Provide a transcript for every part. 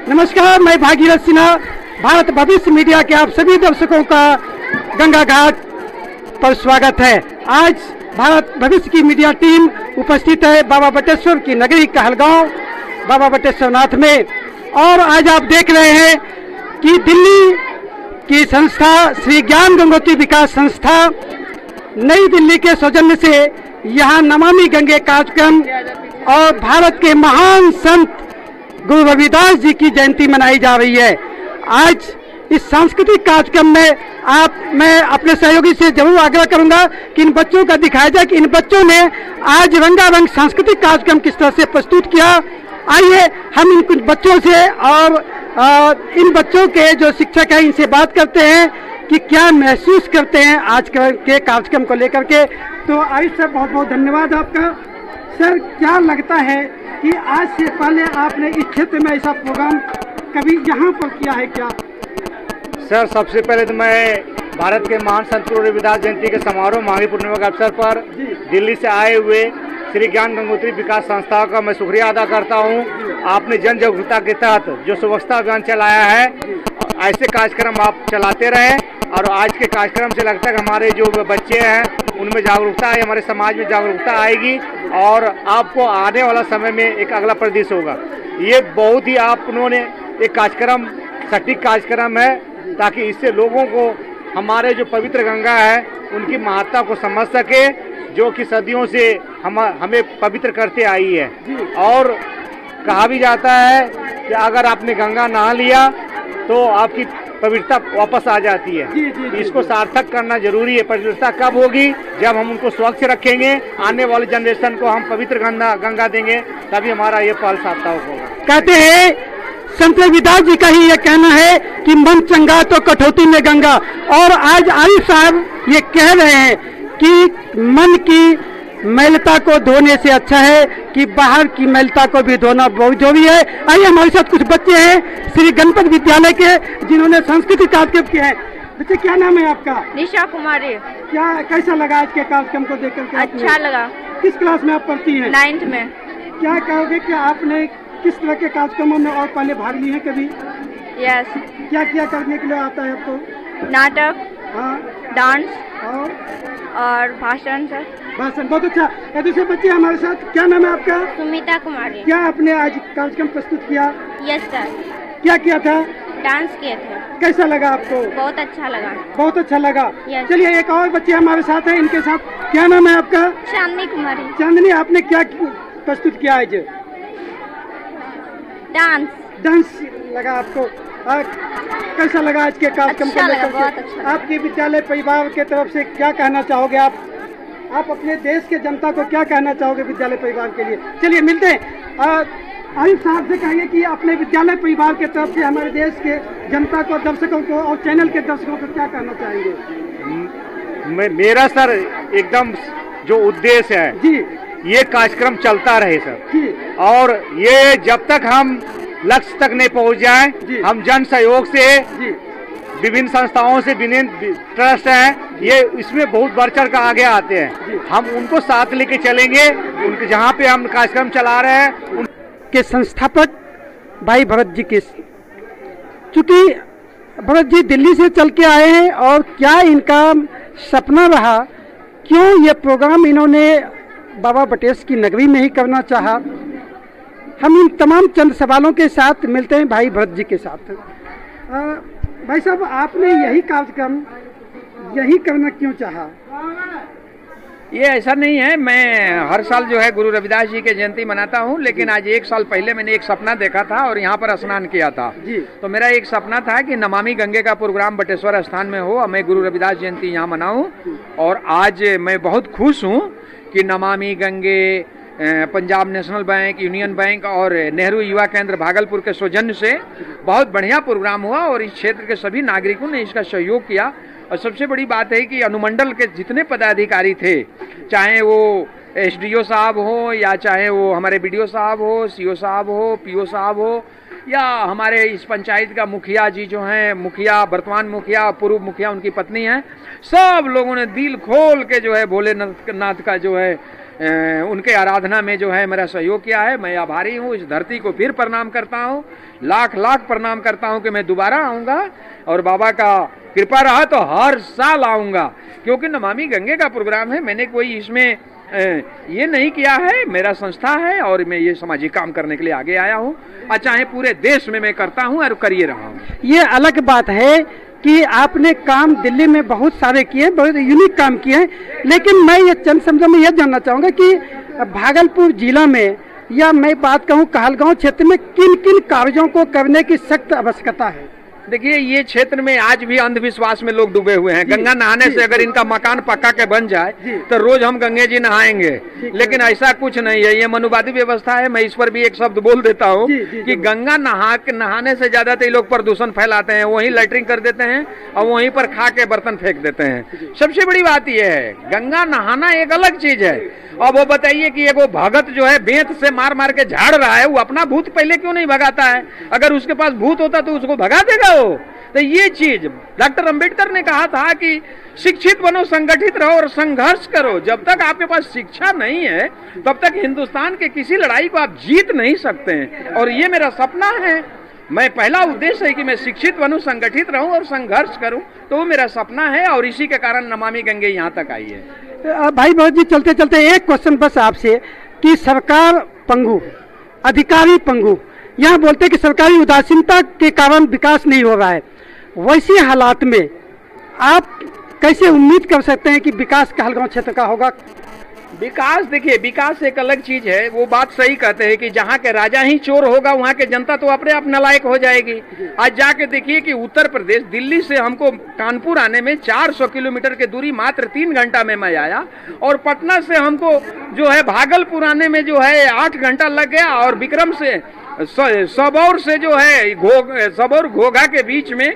नमस्कार, मैं भागीरथ सिन्हा। भारत भविष्य मीडिया के आप सभी दर्शकों का गंगा घाट पर स्वागत है। आज भारत भविष्य की मीडिया टीम उपस्थित है बाबा बटेश्वर की नगरी कहलगांव बाबा बटेश्वर नाथ में। और आज आप देख रहे हैं कि दिल्ली की संस्था श्री ज्ञान गंगोत्री विकास संस्था नई दिल्ली के सौजन्य से यहाँ नमामि गंगे कार्यक्रम और भारत के महान संत गुरु रविदास जी की जयंती मनाई जा रही है। आज इस सांस्कृतिक कार्यक्रम में मैं अपने सहयोगी से जरूर आग्रह करूंगा कि इन बच्चों का दिखाया जाए कि इन बच्चों ने आज रंगारंग सांस्कृतिक कार्यक्रम किस तरह से प्रस्तुत किया। आइए हम इन कुछ बच्चों से और इन बच्चों के जो शिक्षक हैं इनसे बात करते हैं कि क्या महसूस करते हैं आज के कार्यक्रम को लेकर के। तो आयुष सर, बहुत बहुत धन्यवाद आपका। सर, क्या लगता है कि आज से पहले आपने इस क्षेत्र में ऐसा प्रोग्राम कभी यहाँ पर किया है क्या? सर, सबसे पहले तो मैं भारत के महान संत गुरु रविदास जयंती के समारोह माघी पूर्णिमा के अवसर पर दिल्ली से आए हुए श्री ज्ञान गंगोत्री विकास संस्था का मैं शुक्रिया अदा करता हूँ। आपने जन जागरूकता के तहत जो स्वच्छता अभियान चलाया है, ऐसे कार्यक्रम आप चलाते रहें। और आज के कार्यक्रम से लगता है कि हमारे जो बच्चे हैं उनमें जागरूकता है, हमारे समाज में जागरूकता आएगी और आपको आने वाला समय में एक अगला परिदृश्य होगा। ये बहुत ही आप उन्होंने एक कार्यक्रम सटीक कार्यक्रम है ताकि इससे लोगों को हमारे जो पवित्र गंगा है उनकी महत्ता को समझ सके, जो कि सदियों से हमें पवित्र करते आई है। और कहा भी जाता है कि अगर आपने गंगा नहा लिया तो आपकी पवित्रता वापस आ जाती है। इसको सार्थक करना जरूरी है। पवित्रता कब होगी? जब हम उनको स्वच्छ रखेंगे, आने वाले जनरेशन को हम पवित्र गंगा देंगे, तभी हमारा ये पल सार्थक होगा। कहते हैं संत रविदास जी का ही ये कहना है कि मन चंगा तो कठौती में गंगा। और आज आयुष साहब ये कह रहे हैं कि मन की मैलता को धोने से अच्छा है कि बाहर की मैलता को भी धोना बहुत जरूरी है। आइए, हमारे साथ कुछ बच्चे हैं श्री गणपत विद्यालय के, जिन्होंने सांस्कृतिक कार्यक्रम किया है। बच्चे, क्या नाम है आपका? निशा कुमारी। क्या कैसा लगा आज के कार्यक्रम को देखकर के? अच्छा लगा। किस क्लास में आप पढ़ती हैं? 9th में। क्या कहोगे कि आपने किस तरह के कार्यक्रमों में और पहले भाग लिए हैं कभी? यस। क्या क्या करने के लिए आता है आपको? नाटक, हाँ, डांस और भाषण। सर, भाषण बहुत अच्छा। दूसरे बच्चे हमारे साथ, क्या नाम है आपका? सुमिता कुमारी। क्या आपने आज कार्यक्रम प्रस्तुत किया? Yes sir. क्या किया था? डांस किए थे। कैसा लगा आपको? बहुत अच्छा लगा। बहुत अच्छा लगा। यस। चलिए, एक और बच्चे हमारे साथ हैं, इनके साथ। क्या नाम है आपका? चांदनी कुमारी। चांदनी, आपने क्या प्रस्तुत किया आज? डांस। डांस लगा आपको। कैसा लगा आज के कार्यक्रम को लेकर के? आपके विद्यालय परिवार के तरफ से क्या कहना चाहोगे आप अपने देश के जनता को क्या कहना चाहोगे विद्यालय परिवार के लिए? चलिए मिलते हैं। आयुष साहब से कहिए कि अपने विद्यालय परिवार के तरफ से हमारे देश के जनता को, दर्शकों को और चैनल के दर्शकों को क्या कहना चाहेंगे? मेरा सर एकदम जो उद्देश्य है जी, ये कार्यक्रम चलता रहे सर जी। और ये जब तक हम लक्ष्य तक नहीं पहुंच जाए, हम जन सहयोग से विभिन्न संस्थाओं से, विभिन्न ट्रस्ट हैं, ये इसमें बहुत बढ़ चढ़ कर आगे आते हैं। हम उनको साथ लेके चलेंगे। उनके जहाँ पे हम कार्यक्रम चला रहे हैं उनके संस्थापक भाई भरत जी के, चूँकि भरत जी दिल्ली से चल के आए हैं और क्या इनका सपना रहा, क्यों ये प्रोग्राम इन्होंने बाबा बटेश्वर की नगरी में ही करना चाहा, हम इन तमाम चंद सवालों के साथ मिलते हैं भाई भरत जी के साथ। भाई साहब, आपने यही कार्यक्रम यही करना क्यों चाहा? ये ऐसा नहीं है, मैं हर साल जो है गुरु रविदास जी के जयंती मनाता हूँ, लेकिन आज 1 साल पहले मैंने एक सपना देखा था और यहाँ पर स्नान किया था जी। तो मेरा एक सपना था कि नमामि गंगे का प्रोग्राम बटेश्वर स्थान में हो, मैं गुरु रविदास जयंती यहाँ मनाऊँ। और आज मैं बहुत खुश हूँ कि Namami Gange, Punjab national bank, union bank और नेहरू युवा केंद्र भागलपुर के सौजन्य से बहुत बढ़िया प्रोग्राम हुआ और इस क्षेत्र के सभी नागरिकों ने इसका सहयोग किया। और सबसे बड़ी बात है कि अनुमंडल के जितने पदाधिकारी थे, चाहे वो एसडीओ साहब हो या चाहे वो हमारे बीडीओ साहब हो, सीओ साहब हो, पीओ साहब हो, या हमारे इस पंचायत का मुखिया जी जो हैं, मुखिया, वर्तमान मुखिया, पूर्व मुखिया, उनकी पत्नी हैं, सब लोगों ने दिल खोल के जो है भोलेनाथ का जो है उनके आराधना में जो है मेरा सहयोग किया है। मैं आभारी हूँ, इस धरती को फिर प्रणाम करता हूँ, लाख लाख प्रणाम करता हूँ कि मैं दोबारा आऊँगा और बाबा का कृपा रहा तो हर साल आऊँगा, क्योंकि नमामि गंगे का प्रोग्राम है। मैंने कोई इसमें ये नहीं किया है, मेरा संस्था है और मैं ये सामाजिक काम करने के लिए आगे आया हूँ, चाहे पूरे देश में मैं करता हूँ और करिए रहा हूँ। ये अलग बात है कि आपने काम दिल्ली में बहुत सारे किए, बहुत यूनिक काम किए हैं, लेकिन मैं ये चंद शब्दों में यह जानना चाहूँगा कि भागलपुर जिला में या मैं बात कहूँ कहलगांव क्षेत्र में किन किन कार्यों को करने की सख्त आवश्यकता है? देखिए, ये क्षेत्र में आज भी अंधविश्वास में लोग डूबे हुए हैं। गंगा नहाने से अगर इनका मकान पक्का के बन जाए तो रोज हम गंगे जी नहाएंगे, लेकिन ऐसा कुछ नहीं है। ये मनुवादी व्यवस्था है। मैं इस पर भी एक शब्द बोल देता हूँ कि गंगा नहाने से ज्यादा तो ये लोग प्रदूषण फैलाते हैं, वहीं लैट्रिन कर देते हैं और वहीं पर खा के बर्तन फेंक देते हैं। सबसे बड़ी बात यह है, गंगा नहाना एक अलग चीज है। अब वो बताइए कि एगो भगत जो है बेंत से मार मार के झाड़ रहा है, वो अपना भूत पहले क्यों नहीं भगाता है? अगर उसके पास भूत होता तो उसको भगा देगा वो। तो ये चीज डॉक्टर अंबेडकर ने कहा था कि शिक्षित बनो, संगठित रहो और संघर्ष करो। जब तक आपके पास शिक्षा नहीं है तब तक हिंदुस्तान के किसी लड़ाई को आप जीत नहीं सकते हैं। और ये मेरा सपना है। मैं पहला उद्देश्य है कि मैं शिक्षित बनूं, संगठित रहूं और संघर्ष करूं, तो वो मेरा सपना है और इसी के कारण नमामि गंगे यहाँ तक आई है। भाई भरत जी, चलते चलते एक क्वेश्चन बस आपसे कि सरकार पंगु, अधिकारी पंगु, यहाँ बोलते हैं कि सरकारी उदासीनता के कारण विकास नहीं हो रहा है। वैसे हालात में आप कैसे उम्मीद कर सकते हैं कि विकास कहलगांव क्षेत्र का होगा? विकास, देखिए, विकास एक अलग चीज है। वो बात सही कहते हैं कि जहाँ के राजा ही चोर होगा वहाँ के जनता तो अपने आप नालायक हो जाएगी। आज जाके देखिए कि उत्तर प्रदेश, दिल्ली से हमको कानपुर आने में 400 किलोमीटर की दूरी मात्र 3 घंटा में मैं आया, और पटना से हमको जो है भागलपुर आने में जो है 8 घंटा लग गया, और विक्रम से सबौर से जो है सबौर घोघा के बीच में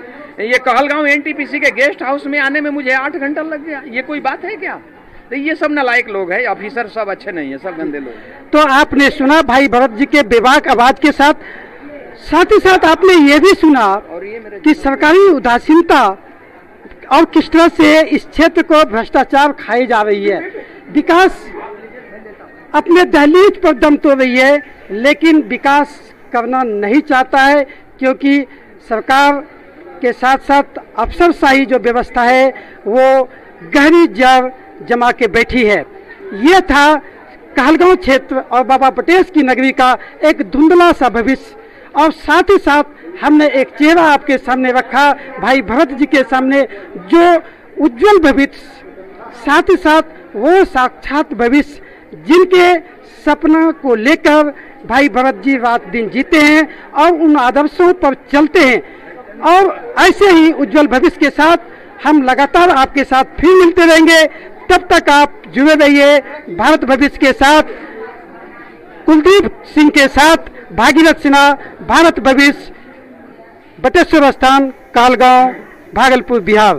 ये कहलगांव एनटीपीसी के गेस्ट हाउस में आने में मुझे 8 घंटा लग गया। ये कोई बात है क्या? तो ये सब नालायक लोग हैं, ऑफिसर सब अच्छे नहीं है, सब गंदे लोग। तो आपने सुना भाई भरत जी के बेबाक आवाज के साथ ही साथ आपने ये भी सुना कि सरकारी उदासीनता और किस तरह से इस क्षेत्र को भ्रष्टाचार खाई जा रही है। विकास अपने दहलीज पर दम तोड़ रही है, लेकिन विकास करना नहीं चाहता है, क्योंकि सरकार के साथ साथ अफसरशाही जो व्यवस्था है वो गहरी जड़ जमा के बैठी है। ये था कहलगांव क्षेत्र और बाबा बटेश की नगरी का एक धुंधला सा भविष्य, और साथ ही साथ हमने एक चेहरा आपके सामने रखा भाई भरत जी के सामने, जो उज्जवल भविष्य, साथ ही साथ वो साक्षात भविष्य जिनके सपना को लेकर भाई भरत जी रात दिन जीते हैं और उन आदर्शों पर चलते हैं। और ऐसे ही उज्जवल भविष्य के साथ हम लगातार आपके साथ फिर मिलते रहेंगे। तब तक आप जुड़े रहिए भारत भविष्य के साथ। कुलदीप सिंह के साथ भागीरथ सिन्हा, भारत भविष्य, बटेश्वर स्थान, कहलगांव, भागलपुर, बिहार।